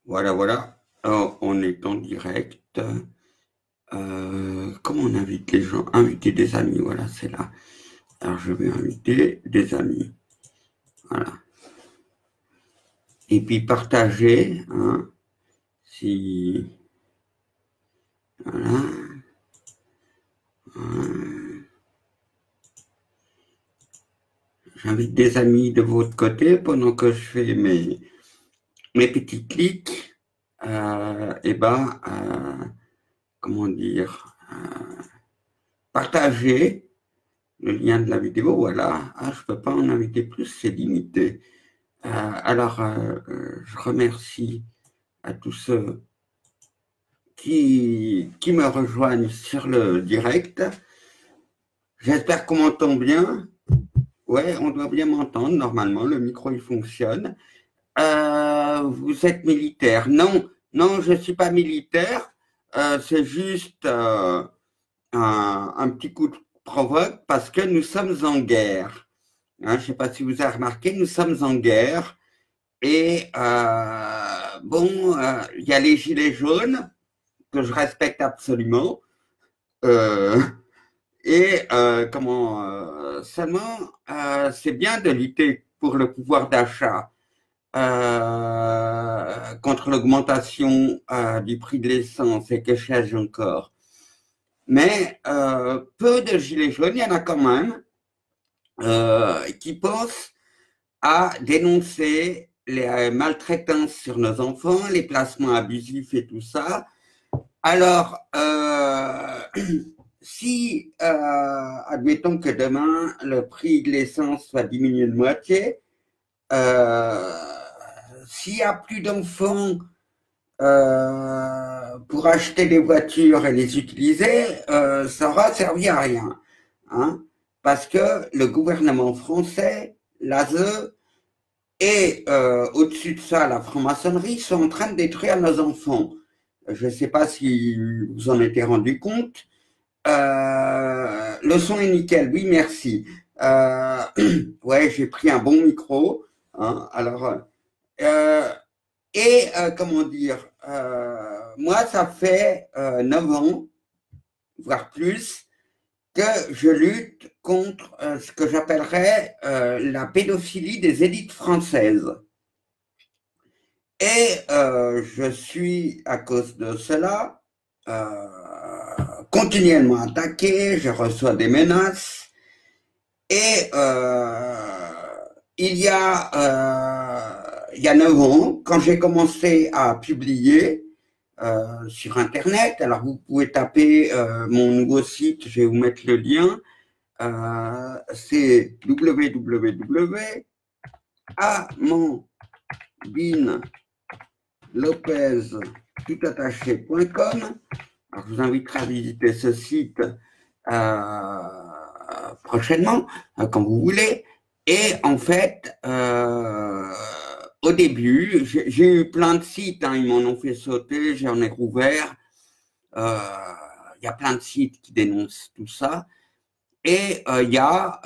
Voilà, voilà. Alors, on est en direct. Comment on invite les gens? Inviter des amis, voilà, c'est là. Alors, je vais inviter des amis. Voilà. Et puis, partager, hein, si... Voilà. Hein. J'invite des amis de votre côté pendant que je fais mes petits clics. Et ben, comment dire? Partager le lien de la vidéo, voilà. Ah, je peux pas en inviter plus, c'est limité. Je remercie à tous ceux qui me rejoignent sur le direct. J'espère qu'on m'entend bien. Ouais, on doit bien m'entendre normalement. Le micro, il fonctionne. Vous êtes militaire? Non, non, je ne suis pas militaire. C'est juste un petit coup de provoque parce que nous sommes en guerre. Hein, je ne sais pas si vous avez remarqué, nous sommes en guerre. Et bon, il y a les gilets jaunes que je respecte absolument. Euh, seulement, c'est bien de lutter pour le pouvoir d'achat, contre l'augmentation du prix de l'essence et que sais-je encore. Mais peu de gilets jaunes, il y en a quand même qui pensent à dénoncer les maltraitances sur nos enfants, les placements abusifs et tout ça. Alors, si, admettons que demain, le prix de l'essence soit diminué de moitié, euh, s'il n'y a plus d'enfants pour acheter des voitures et les utiliser, ça aura servi à rien. Hein, parce que le gouvernement français, l'ASE, et au-dessus de ça, la franc-maçonnerie sont en train de détruire nos enfants. Je ne sais pas si vous en étiez rendu compte. Le son est nickel, oui, merci. Euh, ouais, j'ai pris un bon micro. Hein, euh, comment dire, moi, ça fait 9 ans, voire plus, que je lutte contre ce que j'appellerais la pédophilie des élites françaises. Et je suis, à cause de cela, continuellement attaqué, je reçois des menaces. Et il y a 9 ans, quand j'ai commencé à publier sur Internet, alors vous pouvez taper mon nouveau site, je vais vous mettre le lien, c'est www.amandine-lopez-toutattaché.com. Alors, je vous inviterai à visiter ce site prochainement, quand vous voulez. Et en fait, au début, j'ai eu plein de sites, hein, ils m'en ont fait sauter, j'en ai rouvert. Il y a plein de sites qui dénoncent tout ça. Et il y a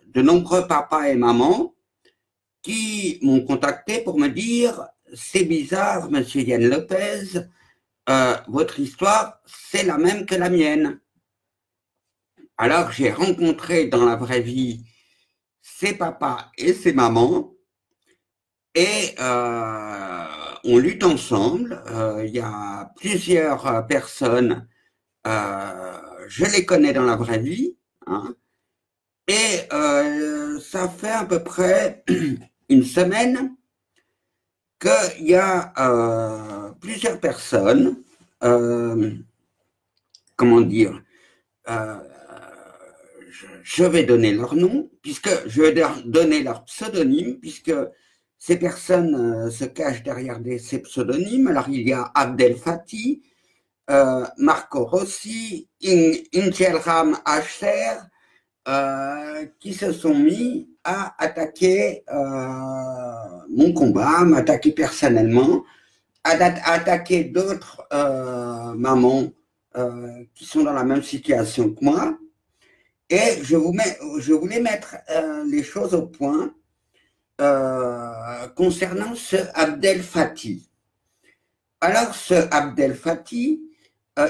de nombreux papas et mamans qui m'ont contacté pour me dire c'est bizarre, monsieur Yann Lopez, votre histoire, c'est la même que la mienne. Alors j'ai rencontré dans la vraie vie ses papas et ses mamans et on lutte ensemble. Il y a plusieurs personnes, je les connais dans la vraie vie, hein, et ça fait à peu près une semaine qu'il y a plusieurs personnes, comment dire, euh, je vais donner leur nom, puisque je vais donner leur pseudonyme, puisque ces personnes se cachent derrière ces pseudonymes. Alors, il y a Abdel Fati, Marco Rossi, Ingelram Asher, qui se sont mis à attaquer mon combat, à m'attaquer personnellement, à attaquer d'autres mamans qui sont dans la même situation que moi. Et je voulais mettre les choses au point concernant ce Abdel Fattah. Alors, ce Abdel Fattah,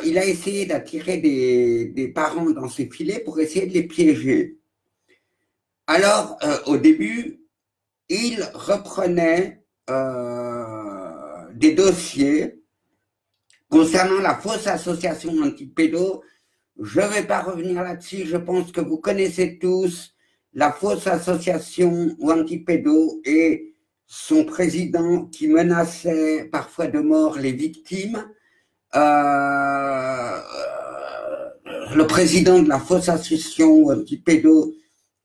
il a essayé d'attirer des parents dans ses filets pour essayer de les piéger. Alors, au début, il reprenait des dossiers concernant la fausse association anti-pédo. Je ne vais pas revenir là-dessus, je pense que vous connaissez tous la fausse association anti-pédo et son président qui menaçait parfois de mort les victimes. Le président de la fausse association anti-pédo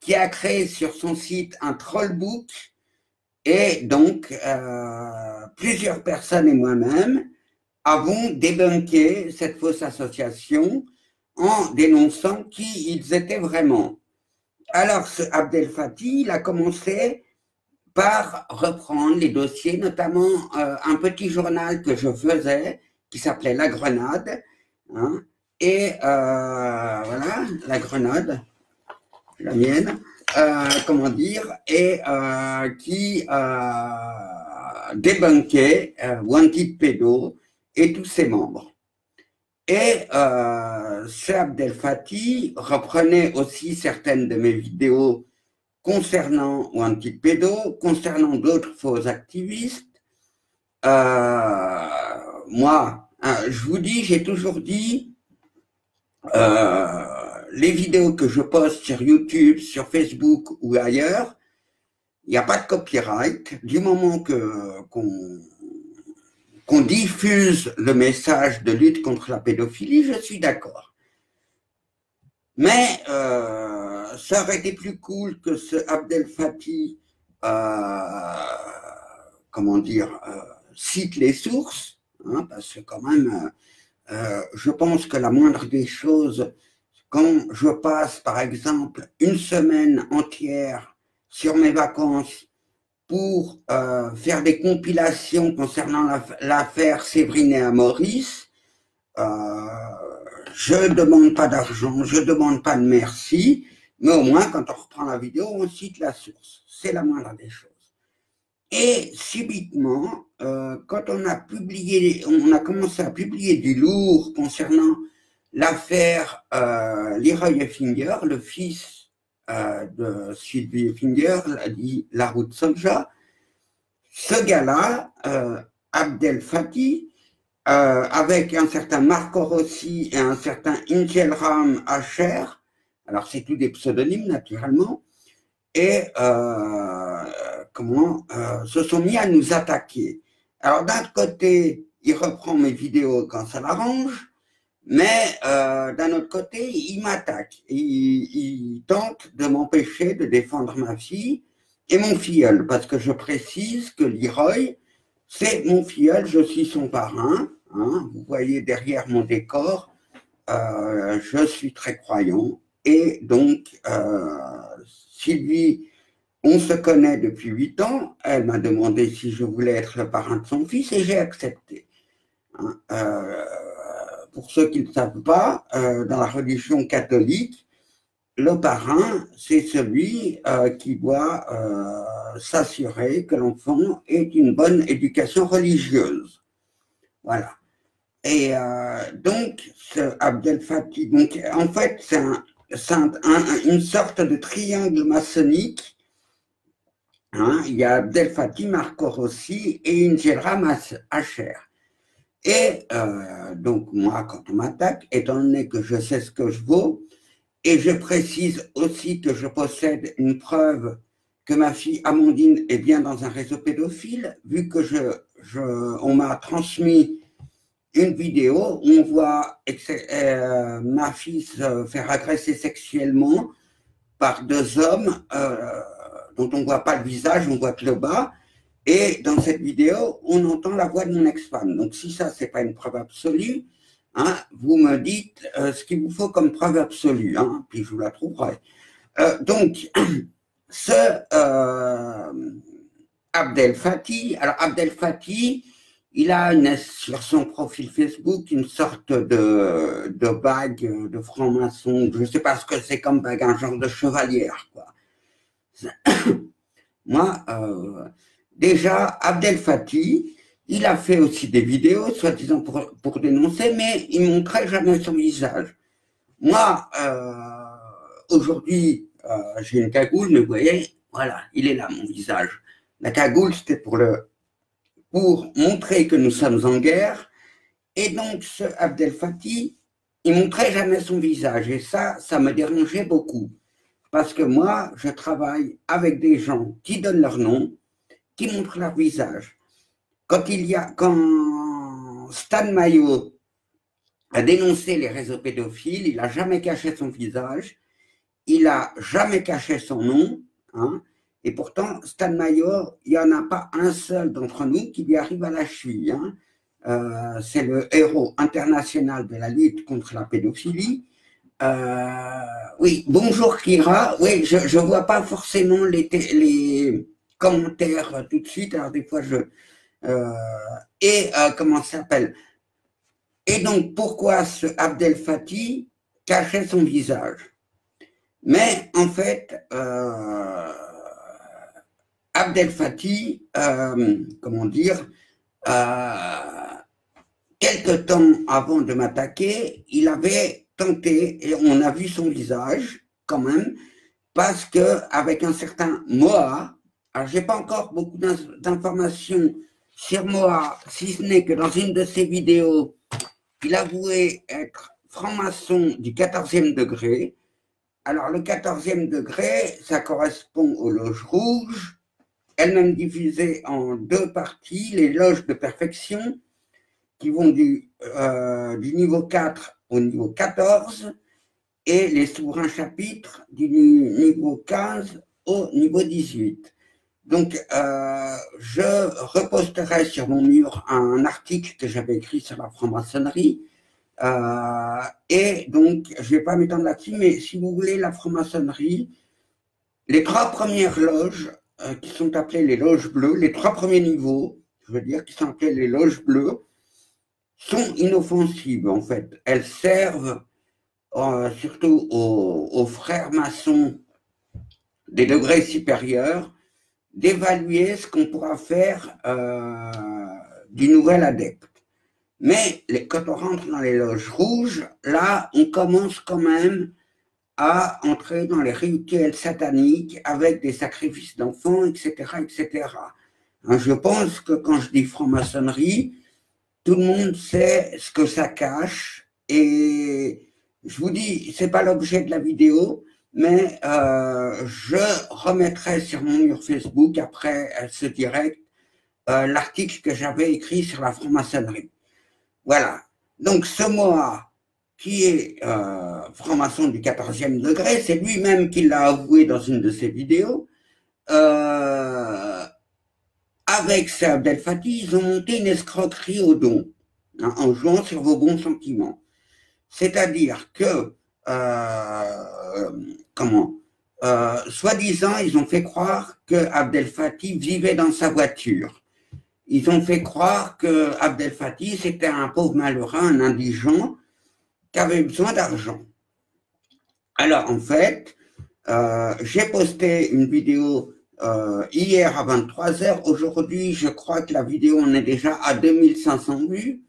qui a créé sur son site un trollbook et donc plusieurs personnes et moi-même avons débunké cette fausse association en dénonçant qui ils étaient vraiment. Alors, ce Abdel Fattah, il a commencé par reprendre les dossiers, notamment un petit journal que je faisais qui s'appelait La Grenade, hein, et voilà, La Grenade, la mienne, comment dire, et qui débunkait Wanted Pédo et tous ses membres. Et ce Abdel Fattah reprenait aussi certaines de mes vidéos concernant Wanted Pédo, concernant d'autres faux activistes. Moi, je vous dis, j'ai toujours dit, les vidéos que je poste sur YouTube, sur Facebook ou ailleurs, il n'y a pas de copyright. Du moment qu'on diffuse le message de lutte contre la pédophilie, je suis d'accord. Mais ça aurait été plus cool que ce Abdel Fattah, comment dire, cite les sources, hein, parce que quand même, je pense que la moindre des choses, quand je passe par exemple une semaine entière sur mes vacances pour faire des compilations concernant l'affaire Séverine et Maurice, je ne demande pas d'argent, je ne demande pas de merci, mais au moins quand on reprend la vidéo, on cite la source. C'est la moindre des choses. Et subitement, quand on a commencé à publier du lourd concernant l'affaire Leroy Effinger, le fils de Sylvie Effinger, dit Laroute Soja, ce gars-là, Abdel Fattah, avec un certain Marco Rossi et un certain Ingelram Asher, alors c'est tous des pseudonymes naturellement, et se sont mis à nous attaquer. Alors d'un côté, il reprend mes vidéos quand ça l'arrange, mais d'un autre côté, il m'attaque. Il tente de m'empêcher de défendre ma fille et mon filleul, parce que je précise que Leroy, c'est mon filleul, je suis son parrain. Hein, vous voyez derrière mon décor, je suis très croyant. Et donc, Sylvie, on se connaît depuis 8 ans. Elle m'a demandé si je voulais être le parrain de son fils et j'ai accepté. Hein, pour ceux qui ne savent pas, dans la religion catholique, le parrain, c'est celui qui doit s'assurer que l'enfant ait une bonne éducation religieuse. Voilà. Et donc, ce Abdel Fattah, donc, en fait, c'est une sorte de triangle maçonnique. Hein, il y a Abdel Fattah, Marco Rossi et Ingelram Asher. Et donc, moi, quand on m'attaque, étant donné que je sais ce que je vaux, et je précise aussi que je possède une preuve que ma fille Amandine est bien dans un réseau pédophile, vu que on m'a transmis une vidéo où on voit ma fille se faire agresser sexuellement par 2 hommes dont on ne voit pas le visage, on voit que le bas. Et dans cette vidéo, on entend la voix de mon ex-femme. Donc si ça, ce n'est pas une preuve absolue, hein, vous me dites ce qu'il vous faut comme preuve absolue, hein, puis je vous la trouverai. Donc, ce Abdel Fattah, alors Abdel Fattah, il a sur son profil Facebook une sorte de bague de franc-maçon, je ne sais pas ce que c'est comme bague, un genre de chevalière, quoi. Moi, déjà, Abdel Fattah, il a fait aussi des vidéos, soi-disant pour dénoncer, mais il montrait jamais son visage. Moi, aujourd'hui, j'ai une cagoule, mais vous voyez, voilà, il est là, mon visage. La cagoule, c'était pour montrer que nous sommes en guerre. Et donc, ce Abdel Fattah, il montrait jamais son visage. Et ça me dérangeait beaucoup. Parce que moi, je travaille avec des gens qui donnent leur nom, qui montrent leur visage. Quand Stan Mayo a dénoncé les réseaux pédophiles, il n'a jamais caché son visage, il n'a jamais caché son nom, hein, et pourtant, Stan Mayo, il n'y en a pas un seul d'entre nous qui lui arrive à la cheville. Hein. C'est le héros international de la lutte contre la pédophilie. Oui, bonjour Kira. Oui, je ne vois pas forcément les commentaires tout de suite. Alors des fois, comment ça s'appelle? Et donc, pourquoi ce Abdel Fattah cachait son visage? Mais en fait, Abdel Fattah, comment dire, quelque temps avant de m'attaquer, il avait tenté, et on a vu son visage quand même, parce qu'avec un certain Moa, alors j'ai pas encore beaucoup d'informations sur Moa, si ce n'est que dans une de ses vidéos, il avouait être franc-maçon du 14e degré. Alors le 14e degré, ça correspond aux loges rouges, elles-mêmes divisées en deux parties, les loges de perfection, qui vont du niveau 4 au niveau 14, et les souverains chapitres du niveau 15 au niveau 18. Donc, je reposterai sur mon mur un article que j'avais écrit sur la franc-maçonnerie. Et donc, je ne vais pas m'étendre là-dessus, mais si vous voulez, la franc-maçonnerie, les trois premières loges, qui sont appelées les loges bleues, les trois premiers niveaux, je veux dire, qui sont appelées les loges bleues, sont inoffensives, en fait. Elles servent surtout aux frères maçons des degrés supérieurs d'évaluer ce qu'on pourra faire du nouvel adepte. Mais quand on rentre dans les loges rouges, là, on commence quand même à entrer dans les rituels sataniques avec des sacrifices d'enfants, etc., etc. Je pense que quand je dis franc-maçonnerie, tout le monde sait ce que ça cache, et je vous dis, c'est pas l'objet de la vidéo, mais je remettrai sur mon mur Facebook, après ce direct, l'article que j'avais écrit sur la franc-maçonnerie. Voilà. Donc ce Moa, qui est franc-maçon du 14e degré, c'est lui-même qui l'a avoué dans une de ses vidéos. Avec ce Abdel Fattah, ils ont monté une escroquerie au don, hein, en jouant sur vos bons sentiments. C'est-à-dire que, soi-disant, ils ont fait croire que Abdel Fattah vivait dans sa voiture. Ils ont fait croire que Abdel Fattah, c'était un pauvre malheureux, un indigent, qui avait besoin d'argent. Alors, en fait, j'ai posté une vidéo hier à 23h. Aujourd'hui, je crois que la vidéo en est déjà à 2500 vues,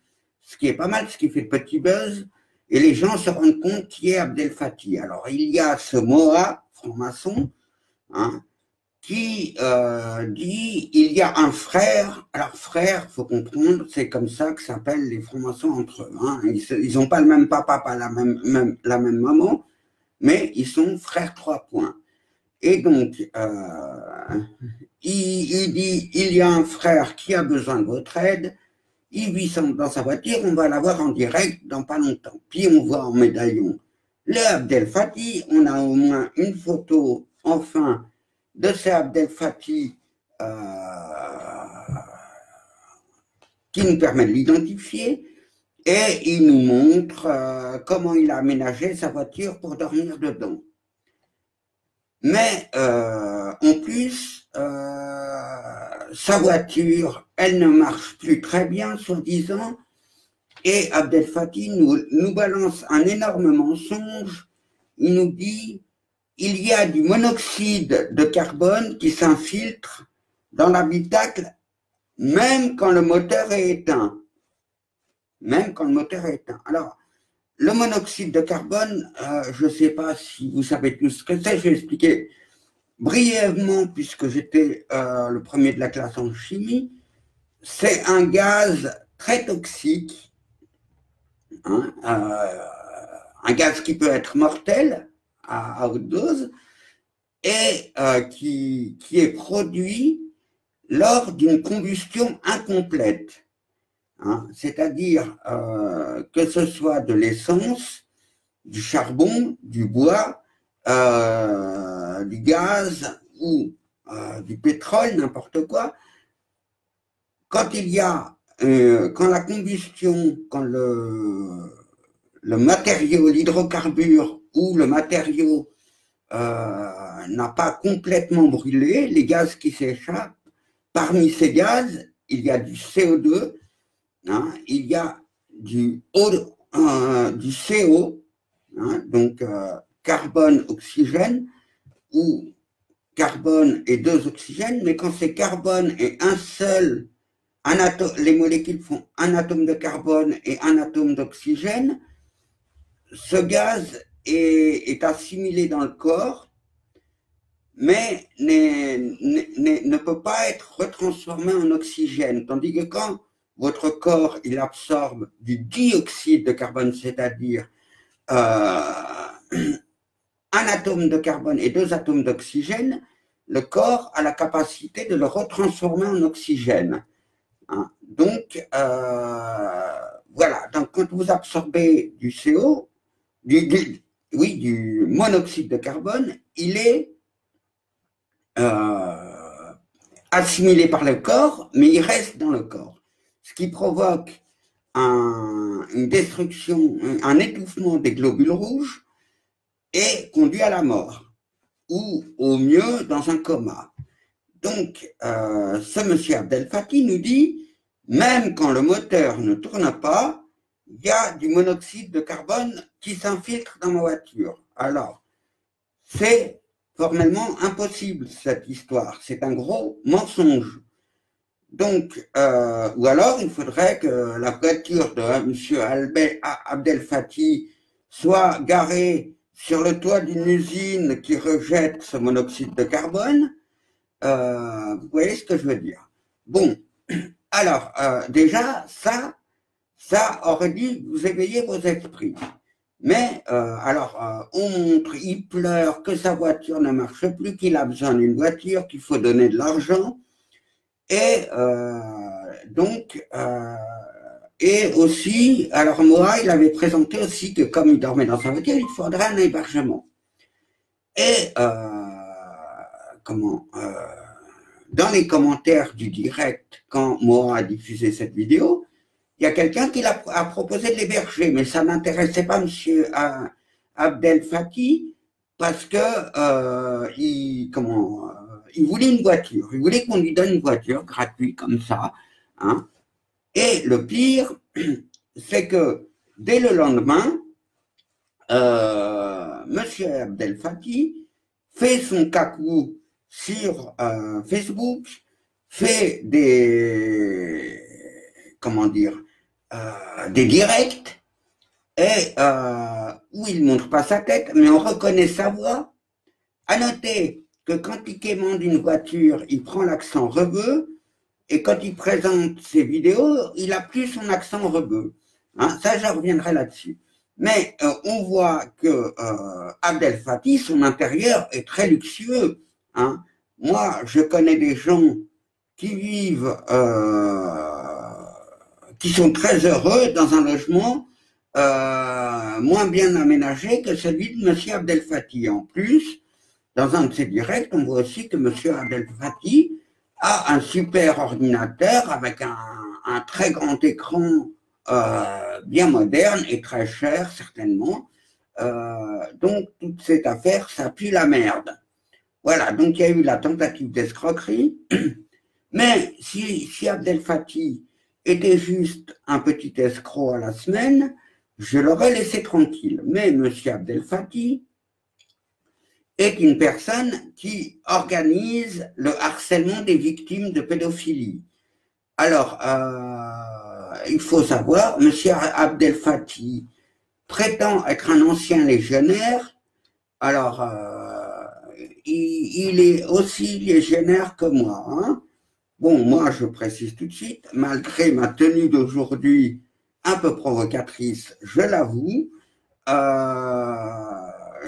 ce qui est pas mal, ce qui fait petit buzz. Et les gens se rendent compte qui est Abdel Fattah. Alors, il y a ce Moa, franc-maçon, hein, qui dit il y a un frère. Alors, frère, il faut comprendre, c'est comme ça que s'appellent les francs-maçons entre eux. Hein. Ils n'ont pas le même papa, pas la même maman, mais ils sont frères 3 points. Et donc, il dit, il y a un frère qui a besoin de votre aide, il vit dans sa voiture, on va l'avoir en direct dans pas longtemps. Puis on voit en médaillon le Abdel Fattah, on a au moins une photo, enfin, de ce Abdel Fattah qui nous permet de l'identifier, et il nous montre comment il a aménagé sa voiture pour dormir dedans. Mais en plus, sa voiture, elle ne marche plus très bien, soi-disant, et Abdel Fattah nous balance un énorme mensonge. Il nous dit il y a du monoxyde de carbone qui s'infiltre dans l'habitacle, même quand le moteur est éteint. Même quand le moteur est éteint. Alors, le monoxyde de carbone, je ne sais pas si vous savez tous ce que c'est, je vais expliquer brièvement, puisque j'étais le premier de la classe en chimie. C'est un gaz très toxique, hein, un gaz qui peut être mortel à haute dose et qui est produit lors d'une combustion incomplète. Hein, c'est-à-dire que ce soit de l'essence, du charbon, du bois, du gaz ou du pétrole, n'importe quoi, quand il y a, quand la combustion, quand le matériau, l'hydrocarbure ou le matériau n'a pas complètement brûlé, les gaz qui s'échappent, parmi ces gaz, il y a du CO2, hein, il y a du CO, hein, donc carbone, oxygène, ou carbone et deux oxygènes, mais quand c'est carbone et un seul, les molécules font un atome de carbone et un atome d'oxygène, ce gaz est assimilé dans le corps, mais ne peut pas être retransformé en oxygène, tandis que quand votre corps il absorbe du dioxyde de carbone, c'est-à-dire un atome de carbone et deux atomes d'oxygène, le corps a la capacité de le retransformer en oxygène. Hein. Donc, voilà. Donc, quand vous absorbez du CO, du monoxyde de carbone, il est assimilé par le corps, mais il reste dans le corps. Ce qui provoque une destruction, un étouffement des globules rouges et conduit à la mort, ou au mieux dans un coma. Donc, ce monsieur Abdel Fathi nous dit, même quand le moteur ne tourne pas, il y a du monoxyde de carbone qui s'infiltre dans ma voiture. Alors, c'est formellement impossible cette histoire, c'est un gros mensonge. Donc, ou alors il faudrait que la voiture de M. Abdel Fathi soit garée sur le toit d'une usine qui rejette ce monoxyde de carbone. Vous voyez ce que je veux dire? Bon, alors, déjà, ça aurait dû vous éveiller vos esprits. Mais, alors, on montre, il pleure, que sa voiture ne marche plus, qu'il a besoin d'une voiture, qu'il faut donner de l'argent. Et donc, et aussi, alors moi, il avait présenté aussi que comme il dormait dans sa voiture, il faudrait un hébergement. Et dans les commentaires du direct, quand Moa a diffusé cette vidéo, il y a quelqu'un qui a proposé de l'héberger, mais ça n'intéressait pas M. Abdel Fathi parce que il voulait une voiture, il voulait qu'on lui donne une voiture gratuite comme ça. Hein. Et le pire, c'est que dès le lendemain, M. Abdel Fathi fait son cacou sur Facebook, fait des directs et où il ne montre pas sa tête, mais on reconnaît sa voix. À noter que quand il commande une voiture, il prend l'accent rebeu, et quand il présente ses vidéos, il n'a plus son accent rebeu. Hein, ça, je reviendrai là-dessus. Mais on voit que Abdel Fathi, son intérieur est très luxueux. Hein. Moi, je connais des gens qui vivent, qui sont très heureux dans un logement moins bien aménagé que celui de M. Abdel Fathi. En plus, dans un de ses directs, on voit aussi que M. Abdel Fathi a un super ordinateur avec un très grand écran bien moderne et très cher, certainement. Donc, toute cette affaire, ça pue la merde. Voilà, donc il y a eu la tentative d'escroquerie. Mais si Abdel Fathi était juste un petit escroc à la semaine, je l'aurais laissé tranquille. Mais M. Abdel Fathi est une personne qui organise le harcèlement des victimes de pédophilie. Alors, il faut savoir, M. Abdel Fathi prétend être un ancien légionnaire. Alors, il est aussi légionnaire que moi. Hein. Bon, moi, je précise tout de suite, malgré ma tenue d'aujourd'hui un peu provocatrice, je l'avoue,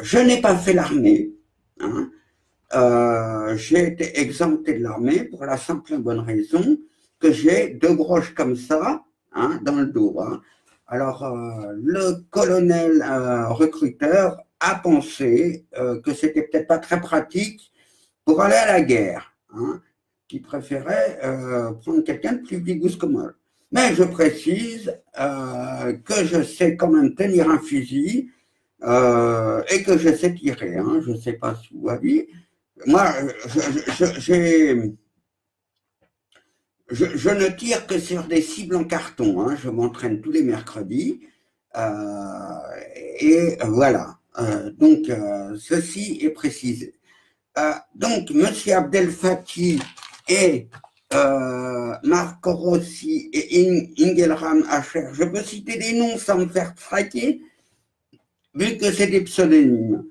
je n'ai pas fait l'armée. Hein. J'ai été exempté de l'armée pour la simple et bonne raison que j'ai deux broches comme ça, hein, dans le dos. Hein. Alors, le colonel recruteur a pensé que c'était peut-être pas très pratique pour aller à la guerre, hein, qu'il préférait prendre quelqu'un de plus vigousse que moi. Mais je précise que je sais quand même tenir un fusil et que je sais tirer. Hein, je ne sais pas si vous voyez. Moi, je ne tire que sur des cibles en carton. Hein, je m'entraîne tous les mercredis. Et voilà. Donc, ceci est précisé. Donc, M. Abdel Fathi et Marco Rossi et Ingelram Asher, je peux citer des noms sans me faire traquer, vu que c'est des pseudonymes.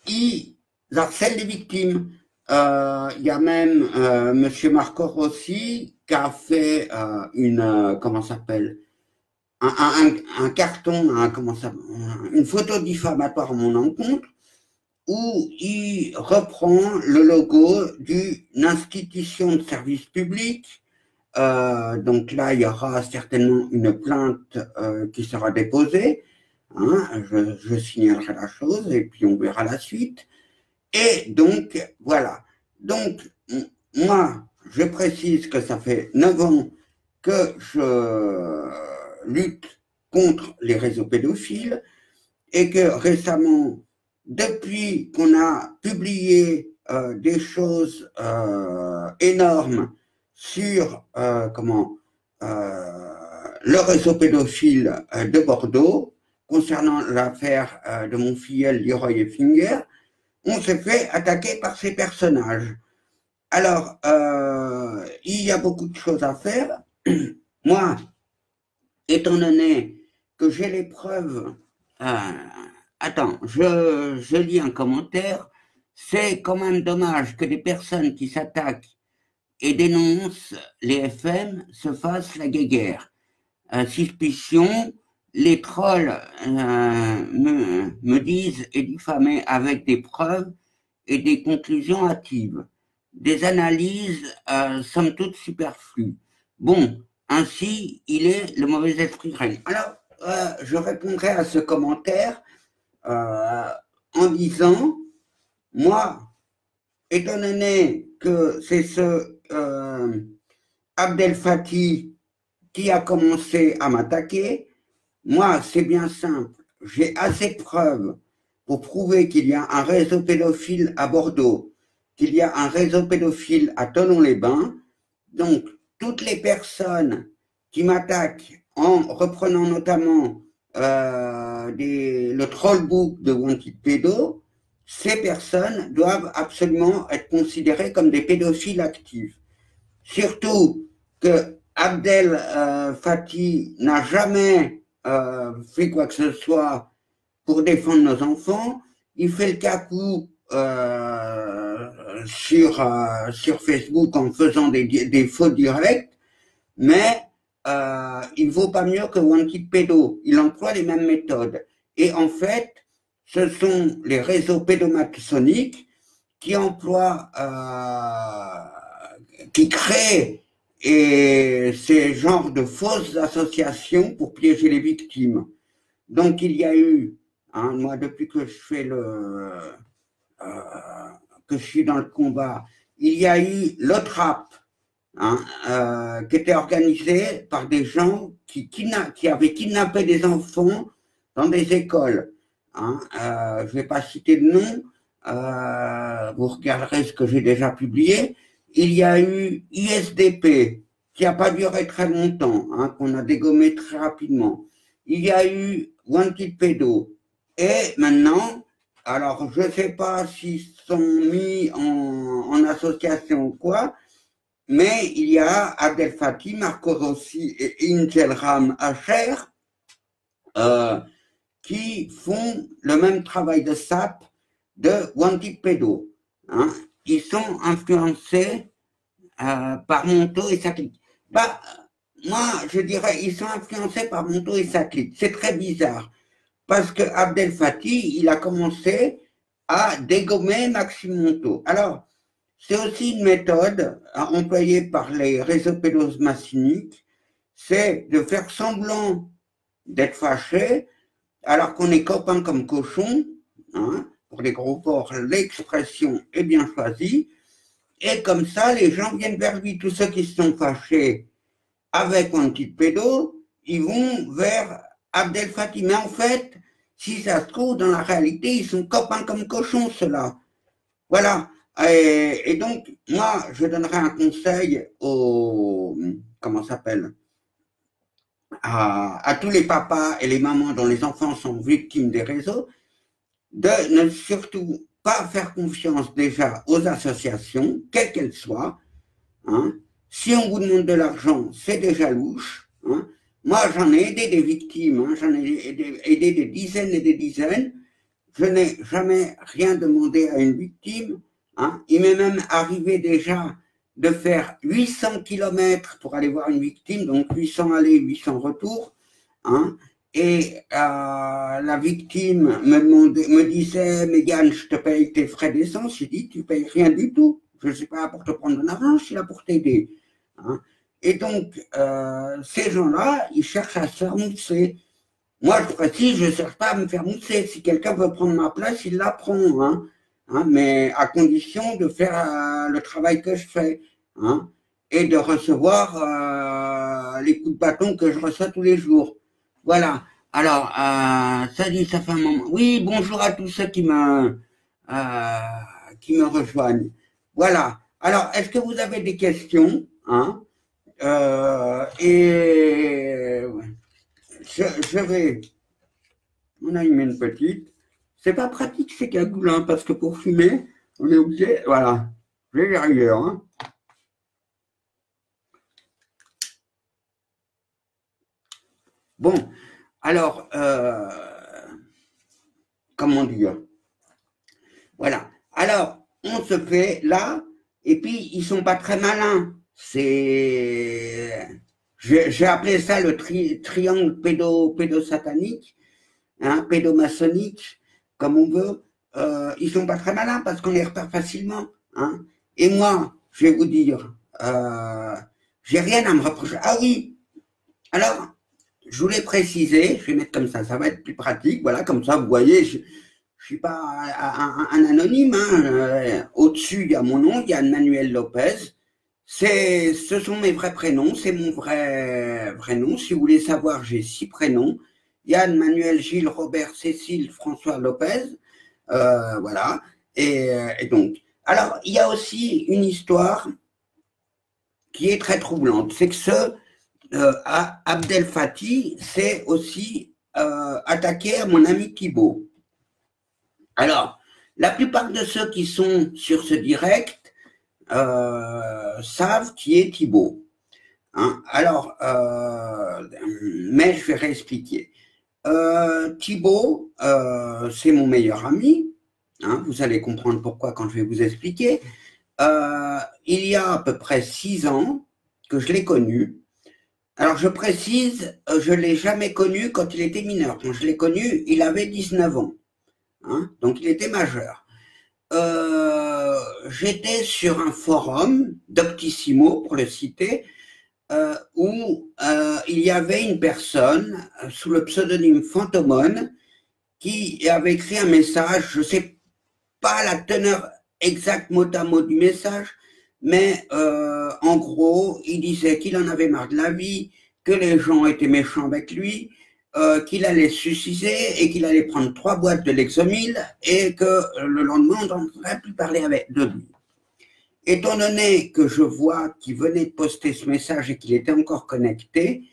Ils harcèlent les victimes. Il y a même M. Marco Rossi qui a fait comment ça s'appelle, un carton, une photo diffamatoire à mon encontre, où il reprend le logo d'une institution de service public. Donc là, il y aura certainement une plainte qui sera déposée. Hein, je signalerai la chose et puis on verra la suite. Et donc, voilà. Donc, moi, je précise que ça fait 9 ans que je lutte contre les réseaux pédophiles et que récemment, depuis qu'on a publié des choses énormes sur le réseau pédophile de Bordeaux, concernant l'affaire de mon filleul Leroy Effinger, on s'est fait attaquer par ces personnages. Alors, il y a beaucoup de choses à faire. Moi, étant donné que j'ai les preuves, attends, je lis un commentaire. C'est quand même dommage que des personnes qui s'attaquent et dénoncent les FM se fassent la guéguerre. Suspicion, les trolls me disent et diffamer avec des preuves et des conclusions hâtives. Des analyses, somme toute superflues. Bon, ainsi, il est le mauvais esprit règne. Alors, je répondrai à ce commentaire en disant, moi, étant donné que c'est ce Abdel Fathi qui a commencé à m'attaquer, moi, c'est bien simple. J'ai assez de preuves pour prouver qu'il y a un réseau pédophile à Bordeaux, qu'il y a un réseau pédophile à Thonon-les-Bains. Donc, toutes les personnes qui m'attaquent en reprenant notamment le trollbook de Wanted Pédo, ces personnes doivent absolument être considérées comme des pédophiles actifs. Surtout que Abdel Fathi n'a jamais fait quoi que ce soit pour défendre nos enfants. Il fait le cacou sur Facebook en faisant des faux directs, mais il vaut pas mieux que Wanted Pédo. Il emploie les mêmes méthodes. Et en fait, ce sont les réseaux pédomaçonniques qui emploient, qui créent ces genres de fausses associations pour piéger les victimes. Donc il y a eu, hein, moi depuis que je fais que je suis dans le combat, il y a eu le TRAP, hein, qui était organisé par des gens qui avaient kidnappé des enfants dans des écoles. Hein, je ne vais pas citer de nom, vous regarderez ce que j'ai déjà publié. Il y a eu ISDP, qui n'a pas duré très longtemps, hein, qu'on a dégommé très rapidement. Il y a eu Wanted Pédo. Et maintenant, alors je ne sais pas s'ils sont mis en association ou quoi, mais il y a Abdel Fattah, Marco Rossi et Ingelram Asher qui font le même travail de SAP de Wanted Pedo. Hein. Ils sont influencés par Monto et Saclid. Bah, moi, je dirais, ils sont influencés par Monto et Saclid. C'est très bizarre. Parce que Abdel Fattah, il a commencé à dégommer Maxime Monto. Alors, c'est aussi une méthode employée par les réseaux pédos massiniques, c'est de faire semblant d'être fâché, alors qu'on est copains comme cochons, hein, pour les gros porcs, l'expression est bien choisie, et comme ça, les gens viennent vers lui. Tous ceux qui sont fâchés avec Antipédo, ils vont vers Abdel Fattah. Mais en fait, si ça se trouve, dans la réalité, ils sont copains comme cochons, ceux-là. Voilà. Et donc, moi, je donnerais un conseil aux, comment ça s'appelle, à tous les papas et les mamans dont les enfants sont victimes des réseaux, de ne surtout pas faire confiance déjà aux associations, quelles qu'elles soient. Hein. Si on vous demande de l'argent, c'est déjà louche. Hein. Moi, j'en ai aidé des victimes, hein, j'en ai aidé des dizaines et des dizaines. Je n'ai jamais rien demandé à une victime. Hein. Il m'est même arrivé déjà de faire 800 km pour aller voir une victime, donc 800 allées, 800 retours. Hein. Et la victime me disait, mais Yann, je te paye tes frais d'essence. J'ai dit, tu payes rien du tout. Je ne suis pas là pour te prendre de l'argent, je suis là pour t'aider. Hein. Et donc, ces gens-là, ils cherchent à se faire mousser. Moi, je précise, je ne cherche pas à me faire mousser. Si quelqu'un veut prendre ma place, il la prend. Hein. Hein, mais à condition de faire le travail que je fais. Hein, et de recevoir les coups de bâton que je reçois tous les jours. Voilà. Alors, ça dit, ça fait un moment. Oui, bonjour à tous ceux qui me rejoignent. Voilà. Alors, est-ce que vous avez des questions, hein, et je vais. On a une petite. C'est pas pratique ces cagoules, hein, parce que pour fumer, on est obligé. Voilà. Je vais derrière. Hein. Bon, alors, comment dire? Voilà. Alors, on se fait là, et puis ils sont pas très malins. J'ai appelé ça le triangle pédosatanique, hein, pédomaçonnique, comme on veut. Ils sont pas très malins parce qu'on les repère facilement. Hein. Et moi, je vais vous dire, j'ai rien à me reprocher. Ah oui, alors, je voulais préciser, je vais mettre comme ça va être plus pratique. Voilà, comme ça, vous voyez, je suis pas un anonyme. Hein. Au-dessus, il y a mon nom, il y a Manuel Lopez. Ce sont mes vrais prénoms, c'est mon vrai nom. Si vous voulez savoir, j'ai 6 prénoms. Yann, Manuel, Gilles, Robert, Cécile, François, Lopez. Voilà. Et donc, alors, il y a aussi une histoire qui est très troublante. C'est que Abdel Fattah s'est aussi attaqué à mon ami Thibault. Alors, la plupart de ceux qui sont sur ce direct savent qui est Thibault. Hein. Alors, mais je vais réexpliquer. Thibault, c'est mon meilleur ami. Hein, vous allez comprendre pourquoi quand je vais vous expliquer. Il y a à peu près 6 ans que je l'ai connu. Alors, je précise, je ne l'ai jamais connu quand il était mineur. Quand je l'ai connu, il avait 19 ans. Hein, donc, il était majeur. J'étais sur un forum Doctissimo, pour le citer, où il y avait une personne sous le pseudonyme Fantomone qui avait écrit un message, je ne sais pas la teneur exacte mot à mot du message, mais en gros, il disait qu'il en avait marre de la vie, que les gens étaient méchants avec lui, qu'il allait se suicider et qu'il allait prendre 3 boîtes de Lexomil et que le lendemain, on n'entendrait plus parler de lui. Étant donné que je vois qu'il venait de poster ce message et qu'il était encore connecté,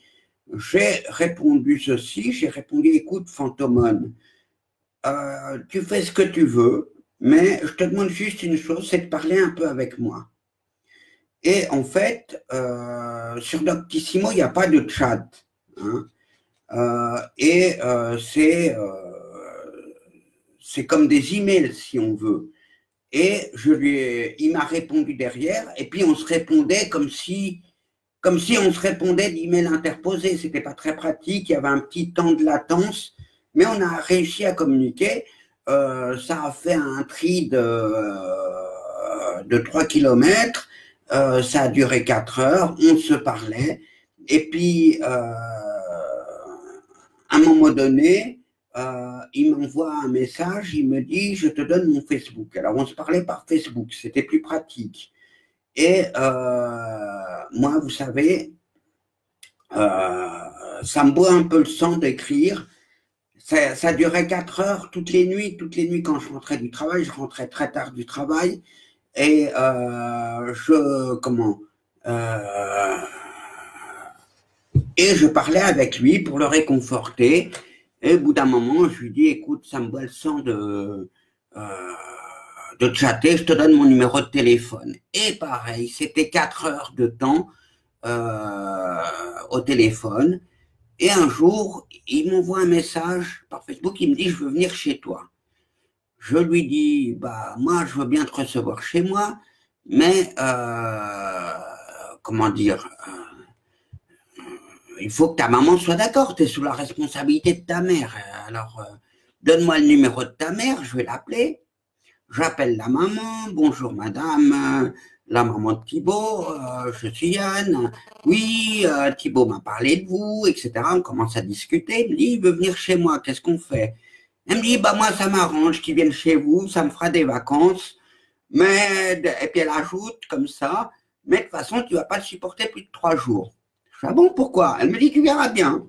j'ai répondu ceci, j'ai répondu, écoute, Fantomone, tu fais ce que tu veux, mais je te demande juste une chose, c'est de parler un peu avec moi. Et en fait, sur Doctissimo, il n'y a pas de chat. Hein. C'est comme des emails, si on veut. Et il m'a répondu derrière, et puis on se répondait comme si on se répondait d'emails interposés. C'était pas très pratique, il y avait un petit temps de latence, mais on a réussi à communiquer. Ça a fait un tri de 3 kilomètres. Ça a duré 4 heures, on se parlait, et puis à un moment donné, il m'envoie un message, il me dit, je te donne mon Facebook. Alors on se parlait par Facebook, c'était plus pratique. Et moi, vous savez, ça me boit un peu le sang d'écrire. Ça durait 4 heures toutes les nuits quand je rentrais du travail. Je rentrais très tard du travail et euh, et je parlais avec lui pour le réconforter. Et au bout d'un moment, je lui dis, écoute, ça me boit le sang de chatter, je te donne mon numéro de téléphone. Et pareil, c'était 4 heures de temps au téléphone. Et un jour, il m'envoie un message par Facebook, il me dit, je veux venir chez toi. Je lui dis, bah moi, je veux bien te recevoir chez moi, mais comment dire, il faut que ta maman soit d'accord, tu es sous la responsabilité de ta mère. Alors, donne-moi le numéro de ta mère, je vais l'appeler. J'appelle la maman, bonjour madame, la maman de Thibaut, je suis Yann. Oui, Thibaut m'a parlé de vous, etc. On commence à discuter. Il me dit, il veut venir chez moi, qu'est-ce qu'on fait? Elle me dit, bah moi ça m'arrange qu'il vienne chez vous, ça me fera des vacances. Et puis elle ajoute comme ça, mais de toute façon, tu ne vas pas le supporter plus de 3 jours. Je dis, ah bon, pourquoi? Elle me dit, tu verras bien.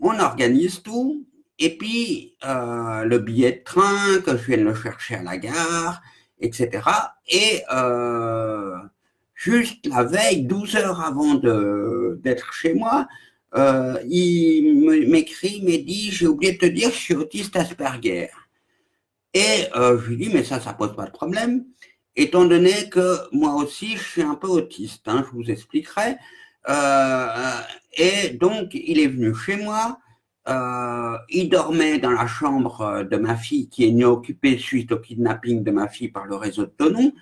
On organise tout. Et puis, le billet de train, que je vienne le chercher à la gare, etc. Et juste la veille, 12 heures avant d'être chez moi, il m'écrit, me dit, j'ai oublié de te dire, je suis autiste Asperger. Et je lui dis, mais ça pose pas de problème, étant donné que moi aussi, je suis un peu autiste, hein, je vous expliquerai. Et donc, il est venu chez moi, il dormait dans la chambre de ma fille, qui est occupée suite au kidnapping de ma fille par le réseau de Tonon.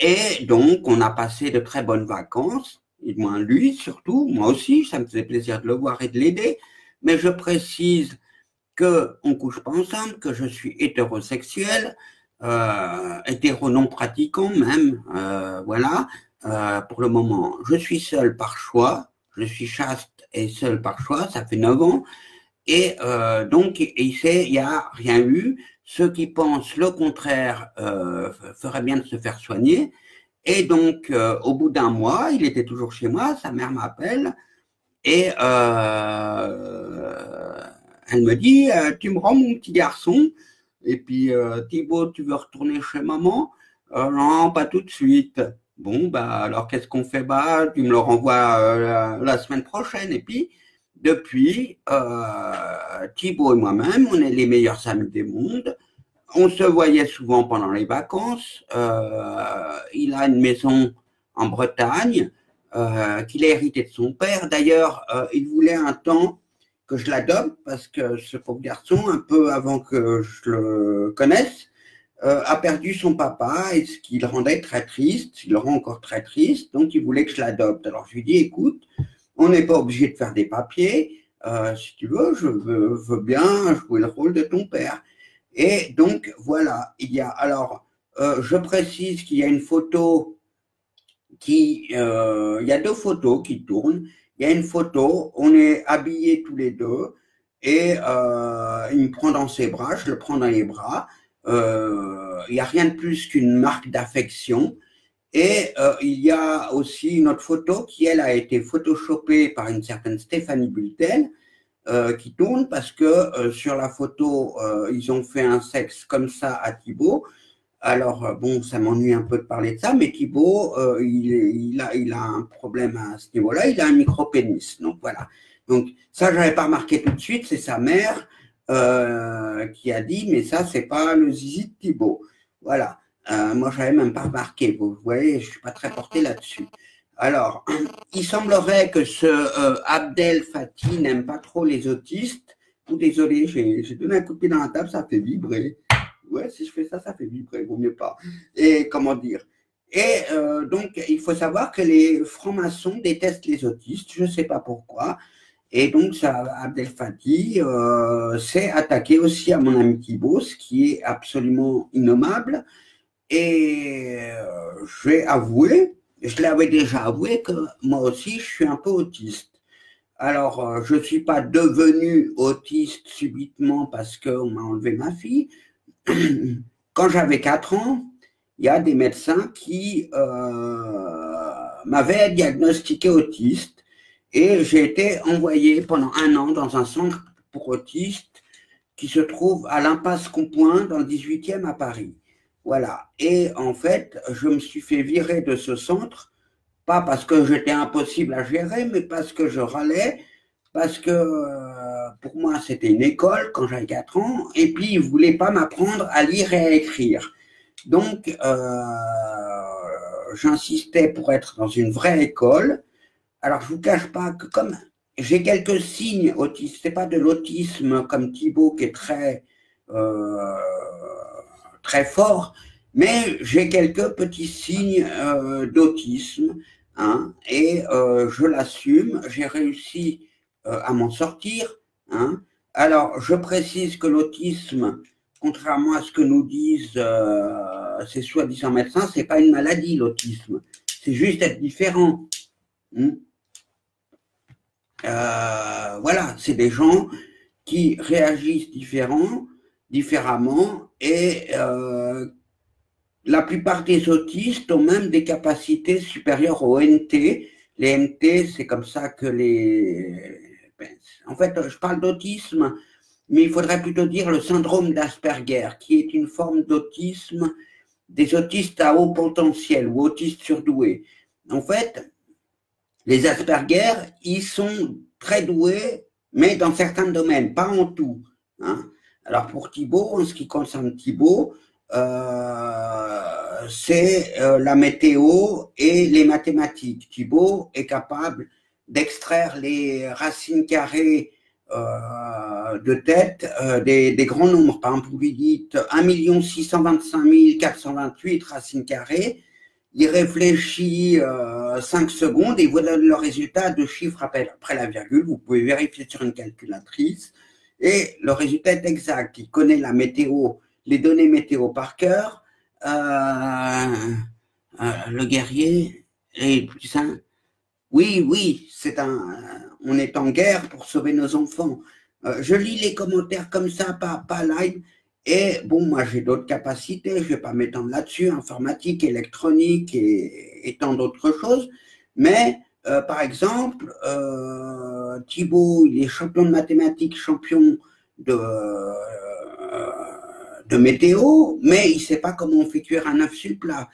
Et donc, on a passé de très bonnes vacances, et moins lui surtout, moi aussi, ça me faisait plaisir de le voir et de l'aider, mais je précise qu'on ne couche pas ensemble, que je suis hétérosexuel, hétéro non pratiquant même, voilà, pour le moment. Je suis seul par choix, je suis chaste et seul par choix, ça fait 9 ans, et donc il n'y a rien eu. Ceux qui pensent le contraire feraient bien de se faire soigner. Et donc, au bout d'un mois, il était toujours chez moi, sa mère m'appelle, et elle me dit, tu me rends mon petit garçon, et puis Thibaut, tu veux retourner chez maman? Non, pas tout de suite. Bon, bah alors qu'est-ce qu'on fait? Bah, tu me le renvoies la semaine prochaine. Et puis, depuis, Thibaut et moi-même, on est les meilleurs amis des mondes. On se voyait souvent pendant les vacances. Il a une maison en Bretagne qu'il a hérité de son père. D'ailleurs, il voulait un temps que je l'adopte parce que ce pauvre garçon, un peu avant que je le connaisse, a perdu son papa et ce qui le rendait très triste, il le rend encore très triste, donc il voulait que je l'adopte. Alors je lui dis, écoute, on n'est pas obligé de faire des papiers, si tu veux, je veux bien jouer le rôle de ton père. Et donc voilà, je précise qu'il y a une photo il y a 2 photos qui tournent. Il y a une photo, on est habillés tous les deux, et il me prend dans ses bras, je le prends dans les bras. Il n'y a rien de plus qu'une marque d'affection. Et il y a aussi une autre photo qui, elle, a été photoshopée par une certaine Stéphanie Bultel, qui tourne parce que sur la photo, ils ont fait un sexe comme ça à Thibaut. Alors, bon, ça m'ennuie un peu de parler de ça, mais Thibaut, il a un problème à ce niveau-là, il a un micro-pénis. Donc, voilà. Donc, ça, je n'avais pas remarqué tout de suite, c'est sa mère. qui a dit, mais ça, c'est pas le zizi de Thibaut. Voilà. Moi, je n'avais même pas remarqué. Vous voyez, je ne suis pas très porté là-dessus. Alors, il semblerait que ce Abdel Fathi n'aime pas trop les autistes. Tout désolé, j'ai donné un coup de pied dans la table, ça fait vibrer. Ouais, si je fais ça, ça fait vibrer, vaut mieux pas. Et comment dire? Et donc, il faut savoir que les francs-maçons détestent les autistes, je ne sais pas pourquoi. Et donc, ça, Abdel Fathi s'est attaqué aussi à mon ami Thibaut, ce qui est absolument innommable. Et j'ai avoué, je l'avais déjà avoué, que moi aussi, je suis un peu autiste. Alors, je ne suis pas devenu autiste subitement parce qu'on m'a enlevé ma fille. Quand j'avais 4 ans, il y a des médecins qui m'avaient diagnostiqué autiste et j'ai été envoyé pendant 1 an dans un centre pour autistes qui se trouve à l'Impasse Compoint dans le 18e à Paris. Voilà. Et en fait, je me suis fait virer de ce centre, pas parce que j'étais impossible à gérer, mais parce que je râlais, parce que pour moi, c'était une école quand j'avais 4 ans, et puis ils ne voulaient pas m'apprendre à lire et à écrire. Donc, j'insistais pour être dans une vraie école. Alors, je ne vous cache pas que comme j'ai quelques signes autistes, ce n'est pas de l'autisme comme Thibaut qui est très fort, mais j'ai quelques petits signes d'autisme, hein, et je l'assume, j'ai réussi à m'en sortir. Hein. Alors, je précise que l'autisme, contrairement à ce que nous disent ces soi-disant médecins, ce n'est pas une maladie, l'autisme. C'est juste être différent. Hein. Voilà, c'est des gens qui réagissent différemment et la plupart des autistes ont même des capacités supérieures aux NT. Les NT, c'est comme ça que en fait, je parle d'autisme, mais il faudrait plutôt dire le syndrome d'Asperger, qui est une forme d'autisme des autistes à haut potentiel ou autistes surdoués. En fait, les Asperger, ils sont très doués, mais dans certains domaines, pas en tout. Hein. Alors pour Thibaut, en ce qui concerne Thibaut, c'est la météo et les mathématiques. Thibaut est capable d'extraire les racines carrées de tête des grands nombres. Par exemple, vous lui dites 1 625 428 racines carrées, il réfléchit 5 secondes et il vous donne le résultat de chiffres après la virgule. Vous pouvez vérifier sur une calculatrice et le résultat est exact. Il connaît la météo, les données météo par cœur. Le guerrier est plus sain. Oui, on est en guerre pour sauver nos enfants. Je lis les commentaires comme ça, pas live. Et bon, moi j'ai d'autres capacités, je ne vais pas m'étendre là-dessus, informatique, électronique et tant d'autres choses. Mais par exemple, Thibaut, il est champion de mathématiques, champion de météo, mais il ne sait pas comment on fait cuire un œuf sur le plat.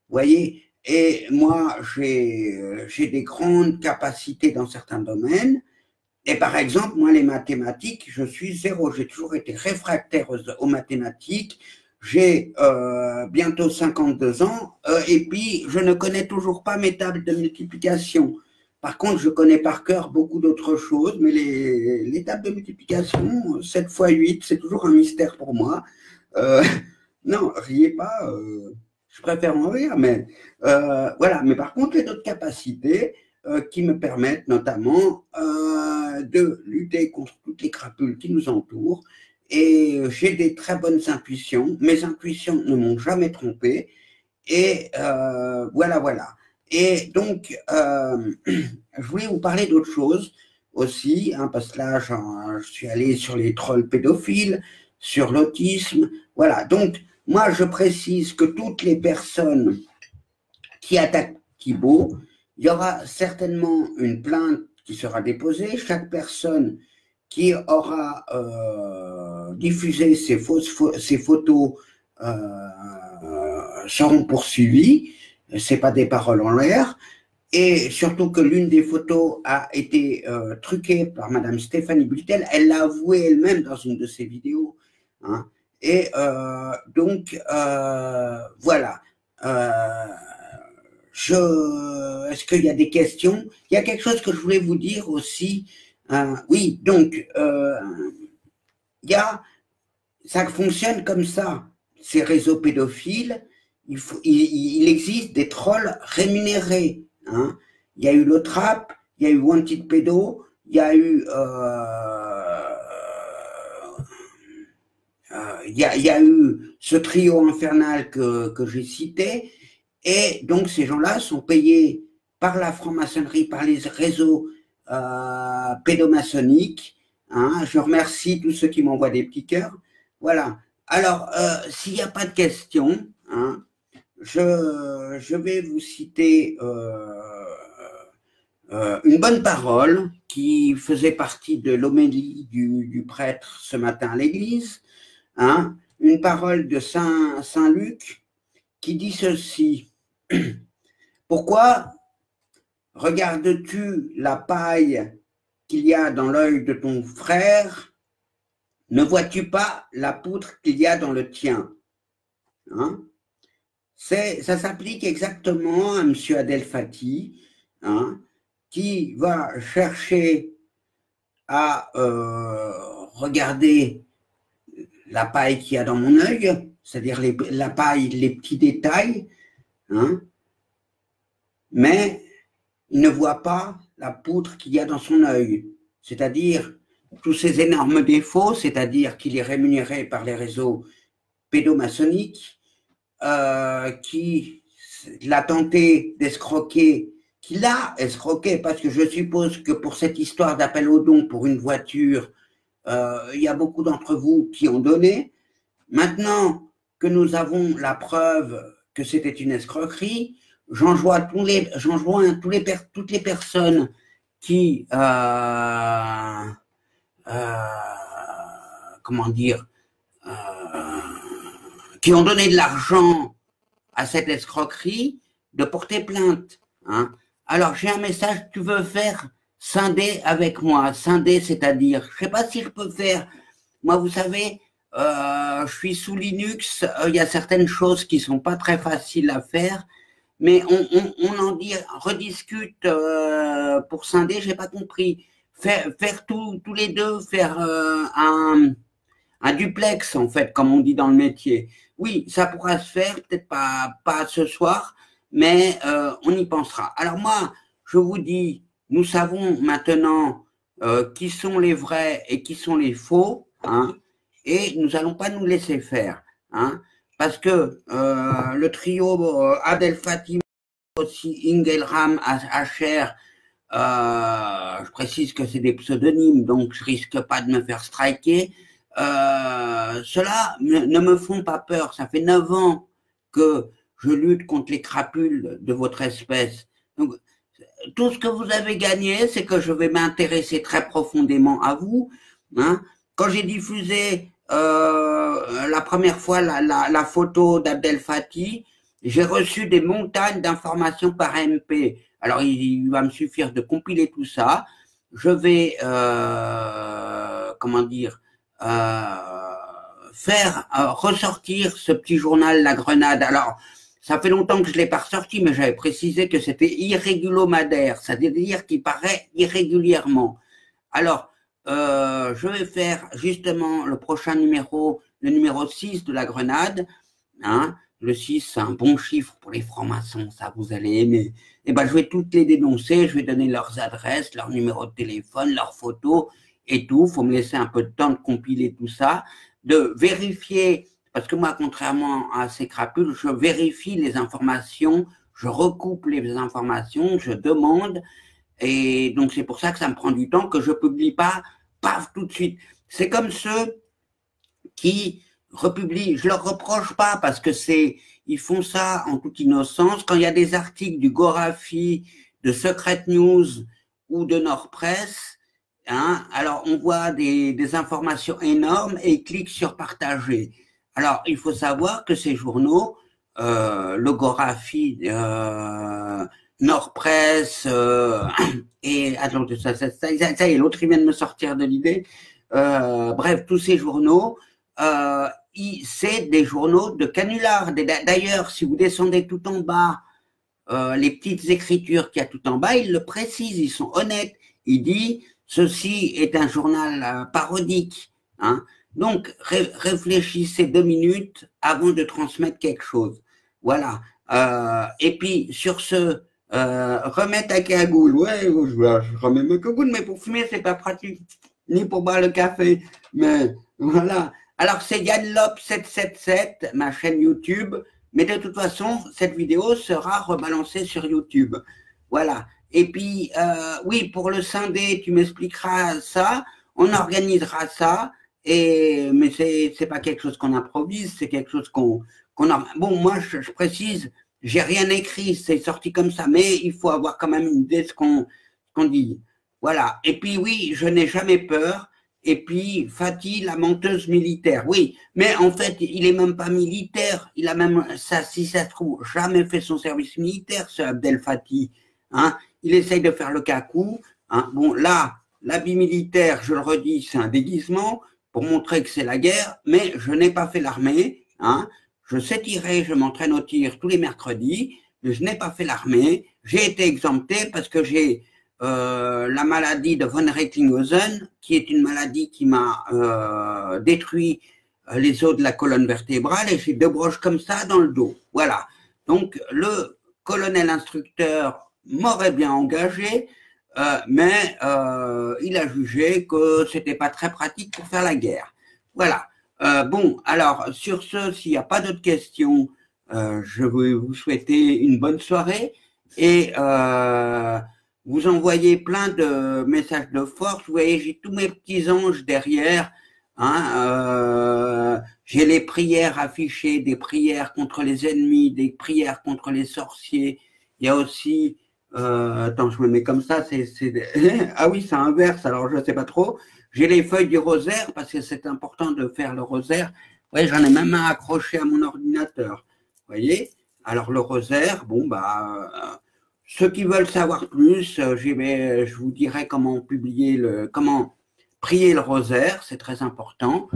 Vous voyez? Et moi, j'ai des grandes capacités dans certains domaines. Et par exemple, moi, les mathématiques, je suis zéro. J'ai toujours été réfractaire aux mathématiques. J'ai bientôt 52 ans et puis je ne connais toujours pas mes tables de multiplication. Par contre, je connais par cœur beaucoup d'autres choses, mais les tables de multiplication, 7 fois 8, c'est toujours un mystère pour moi. Non, riez pas, je préfère en rire, mais voilà. Mais par contre, j'ai d'autres capacités qui me permettent notamment de lutter contre toutes les crapules qui nous entourent. Et j'ai des très bonnes intuitions. Mes intuitions ne m'ont jamais trompé. Et voilà. Et donc, je voulais vous parler d'autre chose aussi, hein, parce que là, je suis allé sur les trolls pédophiles, sur l'autisme. Voilà. Donc, moi, je précise que toutes les personnes qui attaquent Thibaut, il y aura certainement une plainte qui sera déposée. Chaque personne qui aura diffusé ces photos seront poursuivies. Ce n'est pas des paroles en l'air. et surtout que l'une des photos a été truquée par Madame Stéphanie Bultel, elle l'a avoué elle-même dans une de ses vidéos, hein. Et donc, voilà. Est-ce qu'il y a des questions? Il y a quelque chose que je voulais vous dire aussi. Oui, donc, ça fonctionne comme ça, ces réseaux pédophiles. Il existe des trolls rémunérés, hein. Il y a eu le Trap, il y a eu Wanted Pedo, il y a eu il y a eu ce trio infernal que j'ai cité, et donc ces gens-là sont payés par la franc-maçonnerie, par les réseaux pédomaçonniques, hein. Je remercie tous ceux qui m'envoient des petits cœurs. Voilà. Alors, s'il n'y a pas de questions, hein, je vais vous citer une bonne parole qui faisait partie de l'homélie du prêtre ce matin à l'église, hein, une parole de Saint Luc qui dit ceci. Pourquoi regardes-tu la paille qu'il y a dans l'œil de ton frère? Ne vois-tu pas la poutre qu'il y a dans le tien, hein? Ça s'applique exactement à M. Adel Fati, hein, qui va chercher à regarder la paille qu'il y a dans mon œil, c'est-à-dire la paille, les petits détails, hein, mais il ne voit pas la poutre qu'il y a dans son œil, c'est-à-dire tous ces énormes défauts, c'est-à-dire qu'il est rémunéré par les réseaux pédomaçonniques, qui l'a tenté d'escroquer, qu'il a escroqué, parce que je suppose que pour cette histoire d'appel au don pour une voiture, il y a beaucoup d'entre vous qui ont donné. Maintenant que nous avons la preuve que c'était une escroquerie, j'enjoins toutes les personnes qui, comment dire, qui ont donné de l'argent à cette escroquerie, de porter plainte, hein. Alors, j'ai un message, tu veux faire scinder avec moi. Scinder, c'est-à-dire, je ne sais pas si je peux faire. Moi, vous savez, je suis sous Linux, il y a certaines choses qui ne sont pas très faciles à faire, mais on en dit, rediscute pour scinder, je n'ai pas compris. Faire tous les deux, faire un duplex, en fait, comme on dit dans le métier. Oui, ça pourra se faire, peut-être pas ce soir, mais on y pensera. Alors moi, je vous dis, nous savons maintenant qui sont les vrais et qui sont les faux, hein, et nous n'allons pas nous laisser faire, hein, parce que le trio Adel Fatima, aussi Ingelram, Asher, je précise que c'est des pseudonymes, donc je risque pas de me faire striker. Ceux-là ne me font pas peur. Ça fait 9 ans que je lutte contre les crapules de votre espèce. Donc, tout ce que vous avez gagné, c'est que je vais m'intéresser très profondément à vous, hein. Quand j'ai diffusé la première fois la photo d'Abdel Fathi, j'ai reçu des montagnes d'informations par MP. Alors, il va me suffire de compiler tout ça. Je vais, comment dire, faire ressortir ce petit journal La Grenade. Alors, ça fait longtemps que je ne l'ai pas ressorti, mais j'avais précisé que c'était irrégulomadaire, c'est-à-dire qu'il paraît irrégulièrement. Alors, je vais faire justement le prochain numéro, le numéro 6 de La Grenade, hein. Le 6, c'est un bon chiffre pour les francs-maçons, ça vous allez aimer. Et ben, je vais toutes les dénoncer, je vais donner leurs adresses, leurs numéros de téléphone, leurs photos et tout. Il faut me laisser un peu de temps de compiler tout ça, de vérifier, parce que moi, contrairement à ces crapules, je vérifie les informations, je recoupe les informations, je demande, et donc c'est pour ça que ça me prend du temps, que je publie pas, paf, tout de suite. C'est comme ceux qui republient, je leur reproche pas parce que ils font ça en toute innocence. Quand il y a des articles du Gorafi, de Secret News ou de Nord-Presse, hein, alors on voit des informations énormes et ils cliquent sur partager. Alors il faut savoir que ces journaux, le Gorafi Nord-Presse, et attendez, ça y est, l'autre il vient de me sortir de l'idée. Bref, tous ces journaux, c'est des journaux de canulars. D'ailleurs, si vous descendez tout en bas, les petites écritures qu'il y a tout en bas, ils le précisent, ils sont honnêtes. Il dit, ceci est un journal parodique. Hein. Donc, réfléchissez 2 minutes avant de transmettre quelque chose. Voilà. Et puis, sur ce, remettre ta cagoule. Ouais, je remets ma cagoule, mais pour fumer, c'est pas pratique. Ni pour boire le café. Mais voilà. Alors, c'est Yann Lop 777, ma chaîne YouTube. Mais de toute façon, cette vidéo sera rebalancée sur YouTube. Voilà. Et puis, oui, pour le scindé, tu m'expliqueras ça. On organisera ça. Mais c'est pas quelque chose qu'on improvise, c'est quelque chose qu'on a. Bon, moi, je précise, j'ai rien écrit, c'est sorti comme ça, mais il faut avoir quand même une idée de ce qu'on dit. Voilà. Et puis, oui, je n'ai jamais peur. Et puis, Fatih, la menteuse militaire. Oui, mais en fait, il est même pas militaire. Il a même, ça, si ça se trouve, jamais fait son service militaire, ce Abdel Fatih. Hein. Il essaye de faire le cacou. Hein. Bon, là, l'habit militaire, je le redis, c'est un déguisement pour montrer que c'est la guerre, mais je n'ai pas fait l'armée. Hein. Je sais tirer, je m'entraîne au tir tous les mercredis, mais je n'ai pas fait l'armée. J'ai été exempté parce que j'ai la maladie de von Recklinghausen, qui est une maladie qui m'a détruit les os de la colonne vertébrale et j'ai 2 broches comme ça dans le dos. Voilà. Donc, le colonel instructeur m'aurait bien engagé, mais il a jugé que c'était pas très pratique pour faire la guerre. Voilà. Bon, alors, sur ce, s'il n'y a pas d'autres questions, je vais vous souhaiter une bonne soirée et vous envoyez plein de messages de force. Vous voyez, j'ai tous mes petits anges derrière. Hein, j'ai les prières affichées, des prières contre les ennemis, des prières contre les sorciers. Il y a aussi, attends, je me mets comme ça. Ah oui, c'est inverse. Alors je ne sais pas trop. J'ai les feuilles du rosaire parce que c'est important de faire le rosaire. Ouais, j'en ai même un accroché à mon ordinateur. Vous voyez. Alors le rosaire, bon bah. Ceux qui veulent savoir plus, je vous dirai comment prier le rosaire, c'est très important.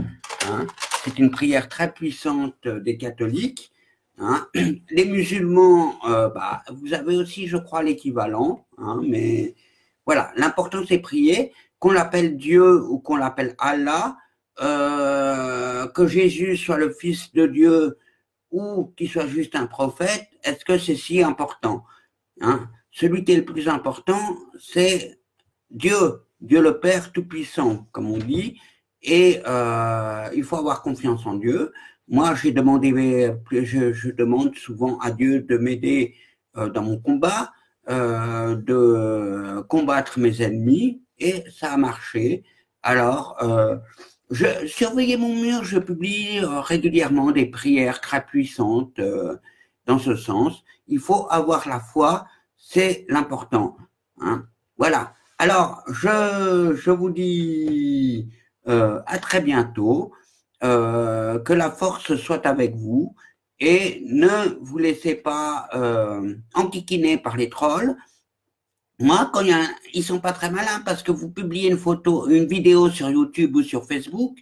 Hein. C'est une prière très puissante des catholiques. Hein. Les musulmans, vous avez aussi, je crois, l'équivalent. Hein, mais voilà, l'important c'est prier, qu'on l'appelle Dieu ou qu'on l'appelle Allah, que Jésus soit le Fils de Dieu ou qu'il soit juste un prophète. Est-ce que c'est si important? Hein. Celui qui est le plus important, c'est Dieu, Dieu le Père Tout-Puissant, comme on dit, et il faut avoir confiance en Dieu. Moi, je demande souvent à Dieu de m'aider dans mon combat, de combattre mes ennemis, et ça a marché. Alors, surveillez mon mur, je publie régulièrement des prières très puissantes dans ce sens. Il faut avoir la foi, c'est l'important. Hein. Voilà. Alors, je vous dis à très bientôt, que la force soit avec vous et ne vous laissez pas enquiquiner par les trolls. Moi, quand ils sont pas très malins parce que vous publiez une vidéo sur YouTube ou sur Facebook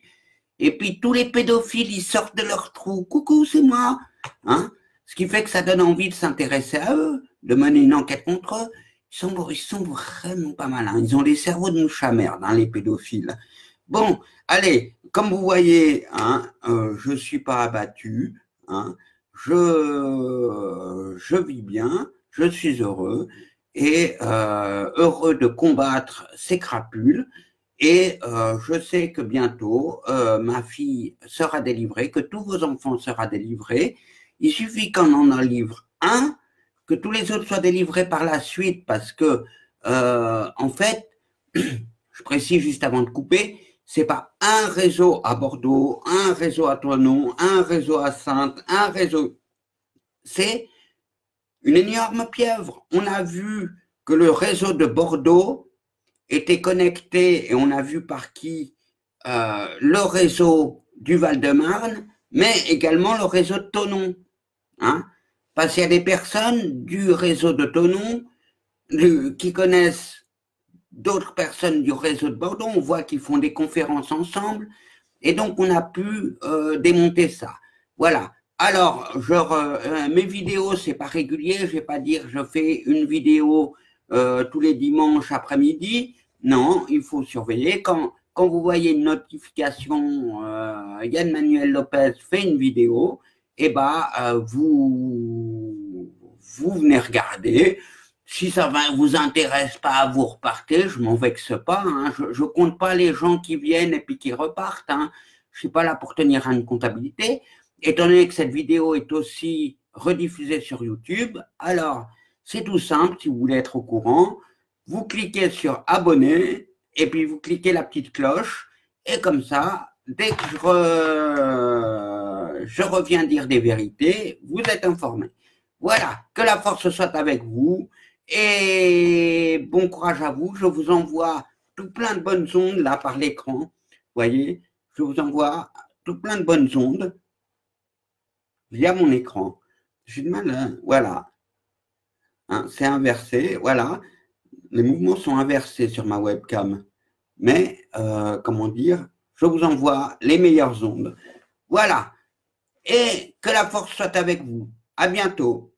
et puis tous les pédophiles, ils sortent de leur trou. Coucou, c'est moi. Hein. Ce qui fait que ça donne envie de s'intéresser à eux, de mener une enquête contre eux. Ils sont vraiment pas malins. Ils ont les cerveaux de mouche à merde, hein, les pédophiles. Bon, allez, comme vous voyez, hein, je suis pas abattu. Hein, je vis bien, je suis heureux et heureux de combattre ces crapules. Et je sais que bientôt, ma fille sera délivrée, que tous vos enfants seront délivrés. Il suffit qu'on en livre un, que tous les autres soient délivrés par la suite, parce que, en fait, je précise juste avant de couper, c'est pas un réseau à Bordeaux, un réseau à Thonon, un réseau à Saintes, un réseau. C'est une énorme pieuvre. On a vu que le réseau de Bordeaux était connecté, et on a vu par qui, le réseau du Val-de-Marne, mais également le réseau de Thonon. Hein, parce qu'il y a des personnes du réseau de Thonon qui connaissent d'autres personnes du réseau de Bordeaux. On voit qu'ils font des conférences ensemble. Et donc, on a pu démonter ça. Voilà. Alors, mes vidéos, c'est pas régulier. Je vais pas dire je fais une vidéo tous les dimanches après-midi. Non, il faut surveiller. Quand vous voyez une notification, Yann Manuel Lopez fait une vidéo, et ben, vous venez regarder. Si ça ne vous intéresse pas, vous repartez, je m'en vexe pas. Hein. Je compte pas les gens qui viennent et puis qui repartent. Hein. Je suis pas là pour tenir une comptabilité. Étant donné que cette vidéo est aussi rediffusée sur YouTube, alors c'est tout simple. Si vous voulez être au courant, vous cliquez sur abonner et puis vous cliquez la petite cloche et comme ça, dès que je reviens dire des vérités, vous êtes informés. Voilà, que la force soit avec vous. Et bon courage à vous. Je vous envoie tout plein de bonnes ondes là par l'écran. Voyez, je vous envoie tout plein de bonnes ondes via mon écran. J'ai du mal, hein. Voilà. Hein, c'est inversé. Voilà. Les mouvements sont inversés sur ma webcam. Mais, comment dire, je vous envoie les meilleures ondes. Voilà. Et que la force soit avec vous. À bientôt.